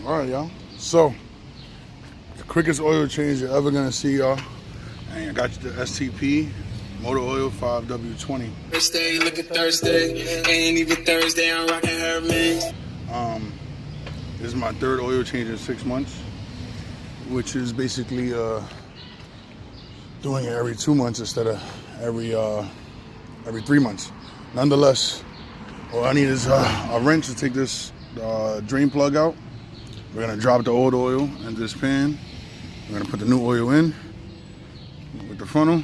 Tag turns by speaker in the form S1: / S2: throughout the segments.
S1: All right, y'all. So, the quickest oil change you're ever gonna see, y'all. And I got you the STP motor oil 5W20.
S2: Thursday, look at Thursday. Ain't even Thursday, I'm rocking her mix.
S1: This is my third oil change in 6 months, which is basically doing it every 2 months instead of every 3 months. Nonetheless, all I need is a wrench to take this drain plug out. We're gonna drop the old oil into this pan. We're gonna put the new oil in with the funnel,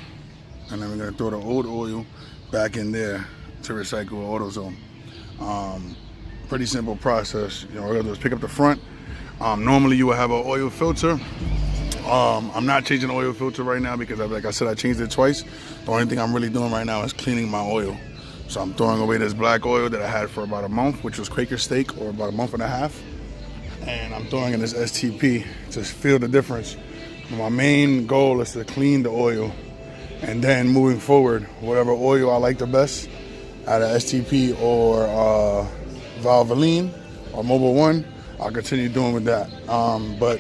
S1: and then we're gonna throw the old oil back in there to recycle AutoZone. Pretty simple process. You know, what we're gonna do is pick up the front. Normally you would have an oil filter. I'm not changing the oil filter right now because, like I said, I changed it twice. The only thing I'm really doing right now is cleaning my oil. So I'm throwing away this black oil that I had for about a month, which was Quaker Steak, or about a month and a half. And I'm throwing in this STP to feel the difference. My main goal is to clean the oil, and then moving forward, whatever oil I like the best, out of STP or Valvoline or Mobil 1, I'll continue doing with that. But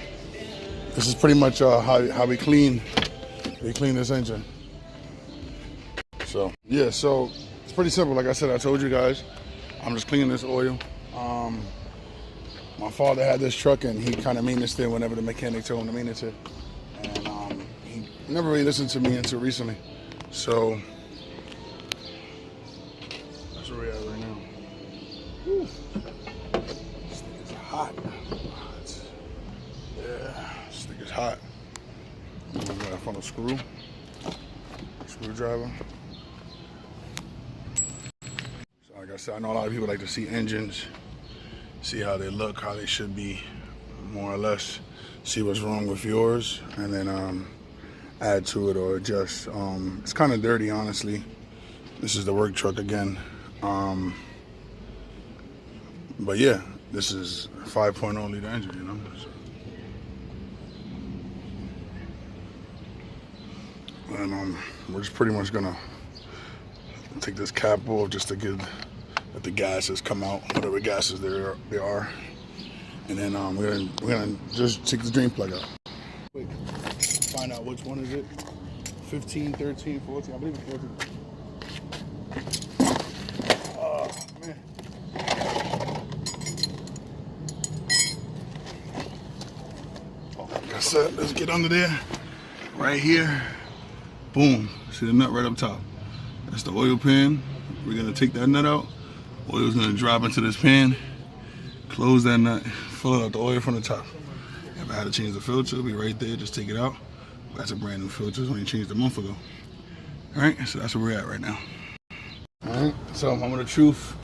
S1: this is pretty much how we clean this engine. So yeah, so it's pretty simple. Like I said, I told you guys, I'm just cleaning this oil. My father had this truck, and he kind of maintenance it whenever the mechanic told him to maintenance it. And he never really listened to me until recently. So that's where we're at right now. Whew. This thing is hot. Yeah, this thing is hot. I'm gonna find a screwdriver. So like I said, I know a lot of people like to see engines, see how they look, how they should be, more or less, see what's wrong with yours, and then add to it or adjust. It's kind of dirty, honestly. This is the work truck again. But yeah, this is 5.0 liter engine, you know. And we're just pretty much gonna take this cap off just to let the gases come out, whatever gases there are. And then we're gonna just take the drain plug out. Quick, find out which one is it. 15, 13, 14, I believe it's 14. Oh, man. Oh, like I said, let's get under there. Right here. Boom. See the nut right up top. That's the oil pan. We're gonna take that nut out. Oil's gonna drop into this pan. Close that nut. Fill out the oil from the top. If I had to change the filter, it'll be right there. Just take it out. That's a brand new filter. It's only changed a month ago. All right, so that's where we're at right now. All right, so moment of truth.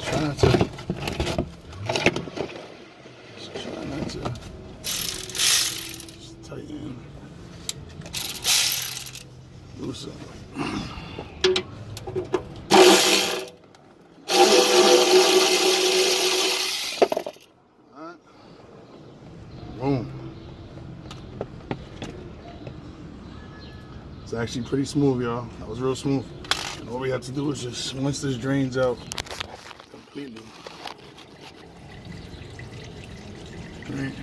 S1: Try not to. Try not to. Just tighten. Loosen. Alright. Boom. It's actually pretty smooth, y'all. That was real smooth. And all we have to do is just, once this drains out completely. Right.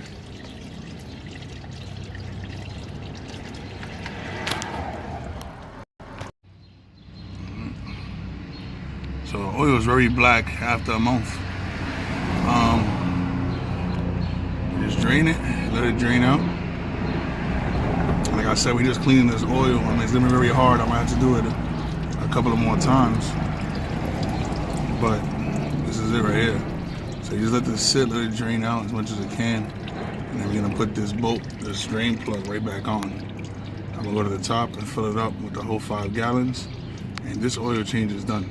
S1: So the oil is very black after a month. You just drain it, let it drain out. Like I said, we just cleaning this oil. I mean, it's gonna be very hard. I might have to do it a couple of more times. But this is it right here. So you just let this sit, let it drain out as much as it can. And then we're gonna put this this drain plug right back on. I'm gonna go to the top and fill it up with the whole 5 gallons. And this oil change is done.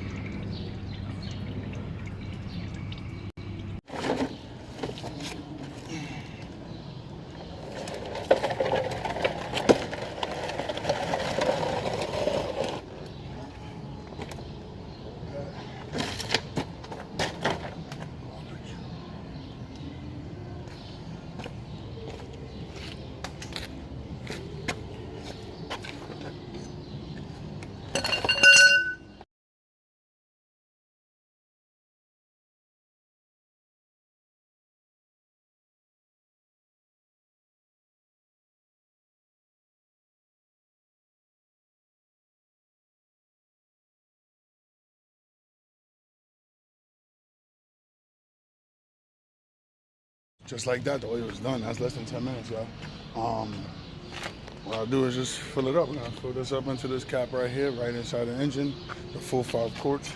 S1: Just like that, the oil is done. That's less than 10 minutes, y'all. What I'll do is just fill it up. I'm gonna fill this up into this cap right here, right inside the engine, the full 5 quarts.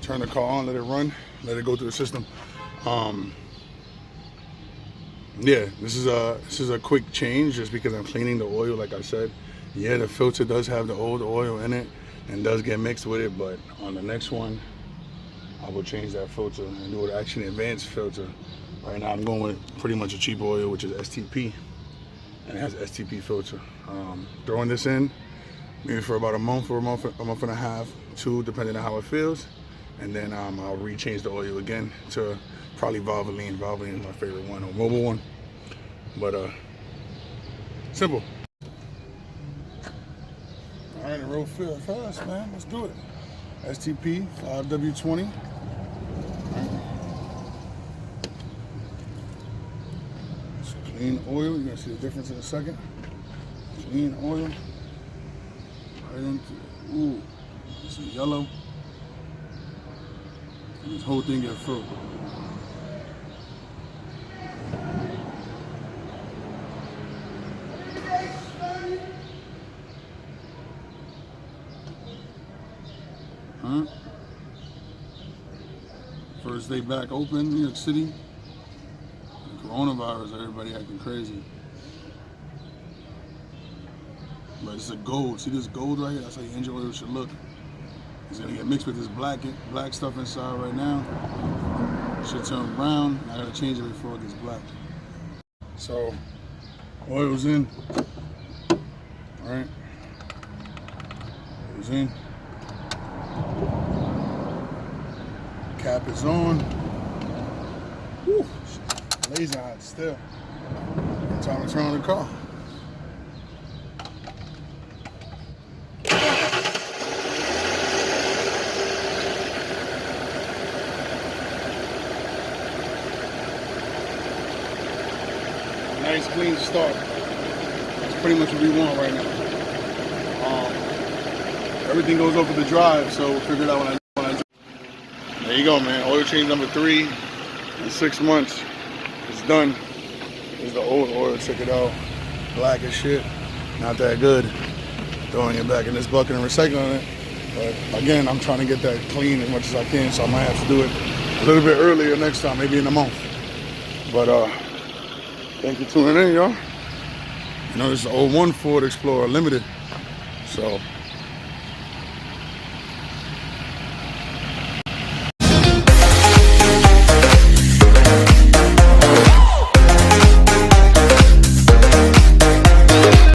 S1: Turn the car on, let it run, let it go through the system. Yeah, this is a quick change just because I'm cleaning the oil, like I said. Yeah, the filter does have the old oil in it and does get mixed with it, but on the next one, I will change that filter and do an actually advanced filter. Right now I'm going with pretty much a cheap oil, which is STP, and it has STP filter. Throwing this in maybe for about a month or a month and a half, 2, depending on how it feels, and then I'll rechange the oil again to probably Valvoline. Valvoline is my favorite one, or Mobile one, but simple. All right, the road feel fast, man. Let's do it. STP 5W20. Clean oil, you're gonna see the difference in a second. Clean oil. Right into, ooh, some yellow. And this whole thing gets filled. First day back open, New York City. Coronavirus, everybody acting crazy. But it's a gold. See this gold right here? That's how your engine oil should look. It's gonna get mixed with this black stuff inside right now. It should turn brown. I gotta change it before it gets black. So, oil's in. All right. Oil's in. Cap is on. Whew. Lazy hot still. Time to turn on the car. Nice clean start. That's pretty much what we want right now. Everything goes over the drive, so we'll figure it out when I drive. There you go, man. Oil change number 3 in 6 months. It's done. This is the old oil. Check it out. Black as shit. Not that good. Throwing it back in this bucket and recycling it. But again, I'm trying to get that clean as much as I can, so I might have to do it a little bit earlier next time, maybe in a month. But thank you for tuning in, y'all. You know, this is the 01 Ford Explorer Limited. So